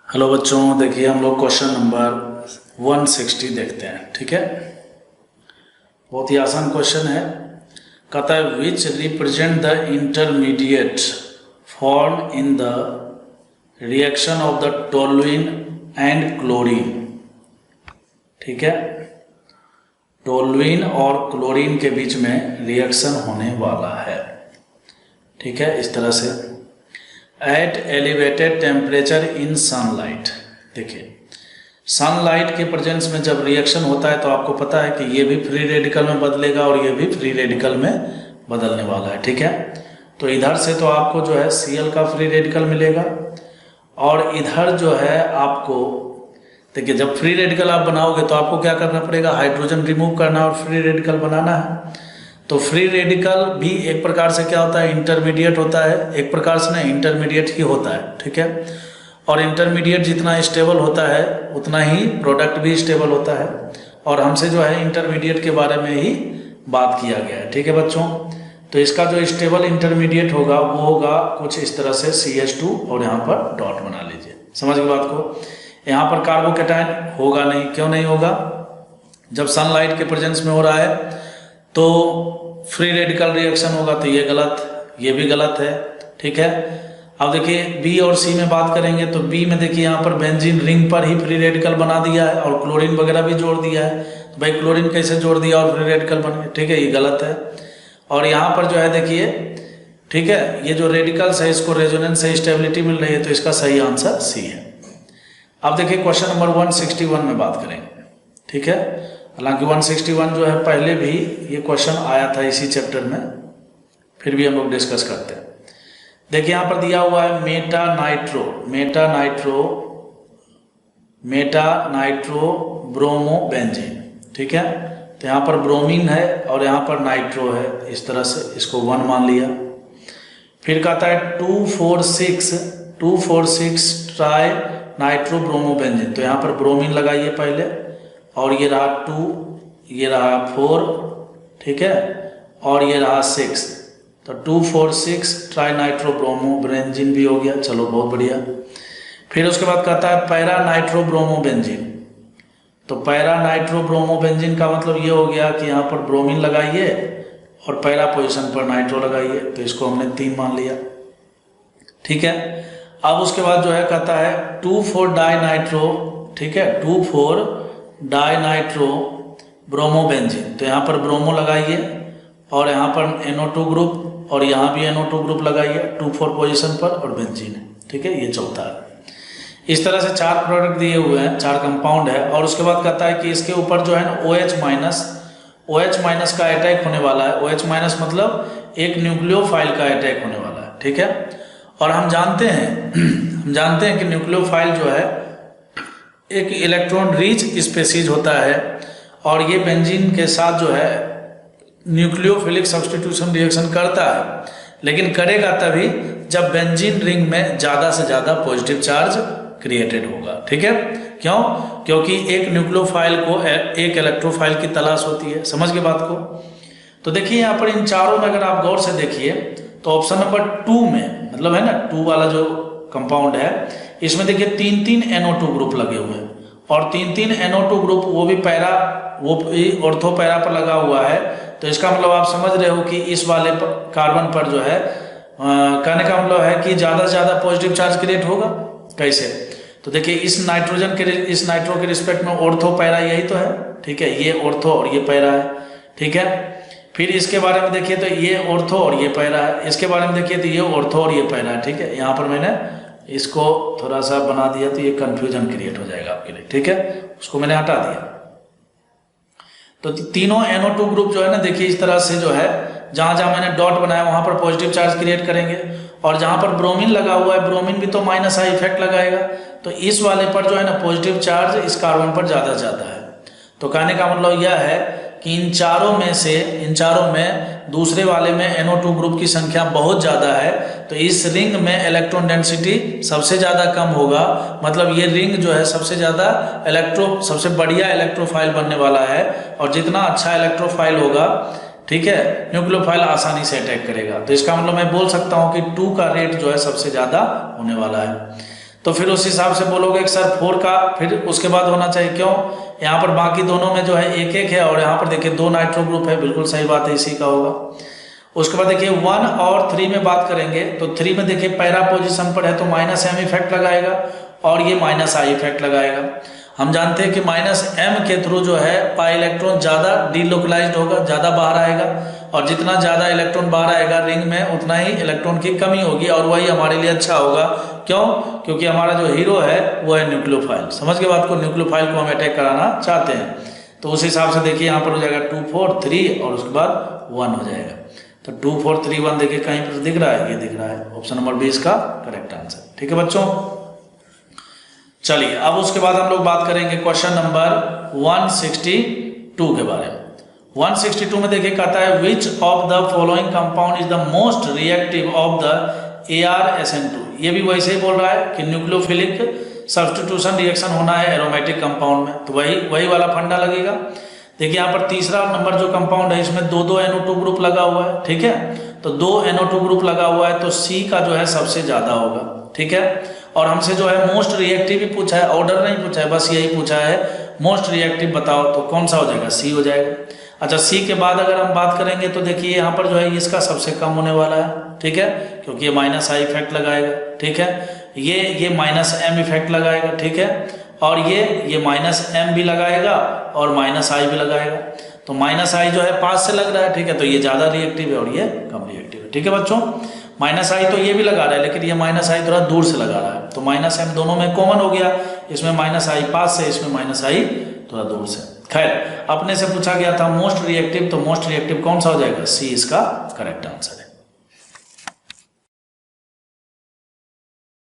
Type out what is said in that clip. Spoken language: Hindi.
हेलो बच्चों, देखिए हम लोग क्वेश्चन नंबर 160 देखते हैं। ठीक है, बहुत ही आसान क्वेश्चन है। कहता है which represent the intermediate form in the reaction of the toluene and chlorine. ठीक है, टोलुइन और क्लोरीन के बीच में रिएक्शन होने वाला है। ठीक है, इस तरह से at elevated temperature in sunlight. देखिए, सनलाइट के प्रेजेंस में जब रिएक्शन होता है तो आपको पता है कि ये भी फ्री रेडिकल में बदलेगा और ये भी फ्री रेडिकल में बदलने वाला है। ठीक है, तो इधर से तो आपको जो है Cl का फ्री रेडिकल मिलेगा और इधर जो है आपको, देखिए जब फ्री रेडिकल आप बनाओगे तो आपको क्या करना पड़ेगा, हाइड्रोजन रिमूव करना और फ्री रेडिकल बनाना है। तो फ्री रेडिकल भी एक प्रकार से क्या होता है, इंटरमीडिएट होता है। एक प्रकार से नहीं, इंटरमीडिएट ही होता है। ठीक है, और इंटरमीडिएट जितना स्टेबल होता है उतना ही प्रोडक्ट भी स्टेबल होता है। और हमसे जो है इंटरमीडिएट के बारे में ही बात किया गया है। ठीक है बच्चों, तो इसका जो स्टेबल इंटरमीडिएट होगा वो होगा कुछ इस तरह से CH2 और यहाँ पर डॉट बना लीजिए। समझ गए बात को। यहाँ पर कार्बोकेटाइन होगा नहीं। क्यों नहीं होगा? जब सनलाइट के प्रेजेंस में हो रहा है तो फ्री रेडिकल रिएक्शन होगा, तो ये गलत, ये भी गलत है। ठीक है, अब देखिए बी और सी में बात करेंगे तो बी में देखिए यहाँ पर बेंजीन रिंग पर ही फ्री रेडिकल बना दिया है और क्लोरीन वगैरह भी जोड़ दिया है। तो भाई क्लोरीन कैसे जोड़ दिया और फ्री रेडिकल बन गया? ठीक है, ये गलत है। और यहाँ पर जो है देखिए, ठीक है, ये जो रेडिकल्स है इसको रेजोनेंस से स्टेबिलिटी मिल रही है, तो इसका सही आंसर सी है। अब देखिए क्वेश्चन नंबर 161 में बात करेंगे। ठीक है, हालांकि 161 जो है पहले भी ये क्वेश्चन आया था इसी चैप्टर में, फिर भी हम लोग डिस्कस करते हैं। देखिए यहाँ पर दिया हुआ है मेटा नाइट्रो ब्रोमो बेंजीन। ठीक है, तो यहाँ पर ब्रोमीन है और यहाँ पर नाइट्रो है, इस तरह से इसको 1 मान लिया। फिर कहता है 246 ट्राई नाइट्रो ब्रोमो बेंजीन। तो यहाँ पर ब्रोमीन लगाइए पहले, और ये रहा 2, ये रहा 4, ठीक है, और ये रहा 6। तो 246 ट्राई नाइट्रो ब्रोमो बेंजीन भी हो गया। चलो बहुत बढ़िया। फिर उसके बाद कहता है पैरा नाइट्रो ब्रोमो बेंजीन। तो पैरा नाइट्रो ब्रोमो बेंजीन का मतलब ये हो गया कि यहाँ पर ब्रोमीन लगाइए और पैरा पोजीशन पर नाइट्रो लगाइए, तो इसको हमने 3 मान लिया। ठीक है, अब उसके बाद जो है कहता है 2,4 डाई नाइट्रो। ठीक है, 2,4 डाई नाइट्रो ब्रोमो बेंजीन। तो यहाँ पर ब्रोमो लगाइए और यहाँ पर NO2 ग्रुप और यहाँ भी NO2 ग्रुप लगाइए 2,4 पोजीशन पर, और बेंजीन है। ठीक है, ये चौथा है। इस तरह से 4 प्रोडक्ट दिए हुए हैं, 4 कंपाउंड है। और उसके बाद कहता है कि इसके ऊपर जो है ना OH माइनस का अटैक होने वाला है। OH माइनस मतलब एक न्यूक्लियोफाइल का अटैक होने वाला है। ठीक है, और हम जानते हैं कि न्यूक्लियोफाइल जो है एक इलेक्ट्रॉन रिच स्पेसीज होता है, और ये बेंजीन के साथ जो है न्यूक्लियोफिलिक सब्स्टिट्यूशन रिएक्शन करता है, लेकिन करेगा तभी जब बेंजीन रिंग में ज़्यादा से ज़्यादा पॉजिटिव चार्ज क्रिएटेड होगा। ठीक है, क्यों? क्योंकि एक न्यूक्लियोफाइल को एक इलेक्ट्रोफाइल की तलाश होती है। समझ गए बात को। तो देखिए यहाँ पर इन चारों में अगर आप गौर से देखिए तो ऑप्शन नंबर 2 में, मतलब है ना 2 वाला जो कंपाउंड है, इसमें देखिए 3 NO2 ग्रुप लगे हुए हैं, और 3 NO2 ग्रुप वो भी ऑर्थो पैरा पर लगा हुआ है। तो इसका मतलब आप समझ रहे हो कि इस वाले कार्बन पर जो है कहने का मतलब है कि ज़्यादा से ज़्यादा पॉजिटिव चार्ज क्रिएट होगा। कैसे? तो देखिए इस नाइट्रो के रिस्पेक्ट में ऑर्थो पैरा यही तो है। ठीक है, ये ऑर्थो और ये पैरा है। ठीक है, फिर इसके बारे में देखिए तो ये ऑर्थो और ये पैरा है, इसके बारे में देखिए तो ये ऑर्थो और ये पैरा है। ठीक है, यहाँ पर मैंने इसको थोड़ा सा बना दिया तो ये कंफ्यूजन क्रिएट हो जाएगा आपके लिए। ठीक है, उसको मैंने हटा दिया। तो तीनों NO2 ग्रुप जो है ना, देखिए इस तरह से जो है जहाँ जहाँ मैंने डॉट बनाया वहाँ पर पॉजिटिव चार्ज क्रिएट करेंगे, और जहाँ पर ब्रोमीन लगा हुआ है ब्रोमीन भी तो माइनस आई इफेक्ट लगाएगा। तो इस वाले पर जो है ना पॉजिटिव चार्ज इस कार्बन पर ज़्यादा जाता है। तो कहने का मतलब यह है कि इन चारों में दूसरे वाले में NO2 ग्रुप की संख्या बहुत ज़्यादा है, तो इस रिंग में इलेक्ट्रॉन डेंसिटी सबसे ज़्यादा कम होगा। मतलब ये रिंग जो है सबसे बढ़िया इलेक्ट्रोफाइल बनने वाला है, और जितना अच्छा इलेक्ट्रोफाइल होगा, ठीक है, न्यूक्लियोफाइल आसानी से अटैक करेगा। तो इसका मतलब मैं बोल सकता हूँ कि 2 का रेट जो है सबसे ज़्यादा होने वाला है। तो फिर उस हिसाब से बोलोगे कि सर 4 का फिर उसके बाद होना चाहिए, क्यों? यहाँ पर बाकी दोनों में जो है एक एक है और यहाँ पर देखिए 2 नाइट्रो ग्रुप है, बिल्कुल सही बात है, इसी का होगा। उसके बाद देखिए 1 और 3 में बात करेंगे तो 3 में देखिए पैरा पोजीशन पर है तो -m इफेक्ट लगाएगा और ये -i इफेक्ट लगाएगा। हम जानते हैं कि -m के थ्रू जो है पाई इलेक्ट्रॉन ज़्यादा डीलोकलाइज्ड होगा, ज़्यादा बाहर आएगा, और जितना ज़्यादा इलेक्ट्रॉन बाहर आएगा रिंग में उतना ही इलेक्ट्रॉन की कमी होगी, और वही हमारे लिए अच्छा होगा। क्यों? क्योंकि हमारा जो हीरो है वो है न्यूक्लियोफाइल। समझ के बात को, न्यूक्लियोफाइल को हम अटैक कराना चाहते हैं। तो उस हिसाब से देखिए यहाँ पर हो जाएगा 2 4 3 और उसके बाद 1 हो जाएगा। तो 2 4 3 1 देखिए कहीं पर दिख रहा है, ये दिख रहा है, ऑप्शन नंबर 20 का करेक्ट आंसर। ठीक है बच्चों, चलिए अब उसके बाद हम लोग बात करेंगे क्वेश्चन नंबर 162 के बारे में। 162 में देखिए कहता है which of the following compound is the most reactive of the ArSN2। ये भी वैसे ही बोल रहा है कि न्यूक्लियोफिलिक सब्स्टिट्यूशन रिएक्शन होना है एरोमेटिक कंपाउंड में, तो वही वाला फंडा लगेगा। देखिए यहाँ पर तीसरा नंबर जो कंपाउंड है इसमें 2 NO2 ग्रुप लगा हुआ है, ठीक है, तो 2 NO2 ग्रुप लगा हुआ है तो C का जो है सबसे ज्यादा होगा, ठीक है। और हमसे जो है मोस्ट रिएक्टिव ही पूछा है, ऑर्डर नहीं पूछा है, बस यही पूछा है मोस्ट रिएक्टिव बताओ, तो कौन सा हो जाएगा? C हो जाएगा। अच्छा, C के बाद अगर हम बात करेंगे तो देखिए यहाँ पर जो है इसका सबसे कम होने वाला है, ठीक है, क्योंकि ये -i इफेक्ट लगाएगा, ठीक है, ये -m इफेक्ट लगाएगा, ठीक है, और ये -m भी लगाएगा और -i भी लगाएगा। तो -i जो है पास से लग रहा है, ठीक है, तो ये ज़्यादा रिएक्टिव है और ये कम रिएक्टिव है, ठीक है बच्चों। -i तो ये भी लगा रहा है लेकिन ये -i थोड़ा दूर से लगा रहा है, तो -m दोनों में कॉमन हो गया, इसमें -i पास से, इसमें -i थोड़ा दूर से। खैर, अपने से पूछा गया था मोस्ट रिएक्टिव, तो मोस्ट रिएक्टिव कौन सा हो जाएगा? C इसका करेक्ट आंसर है।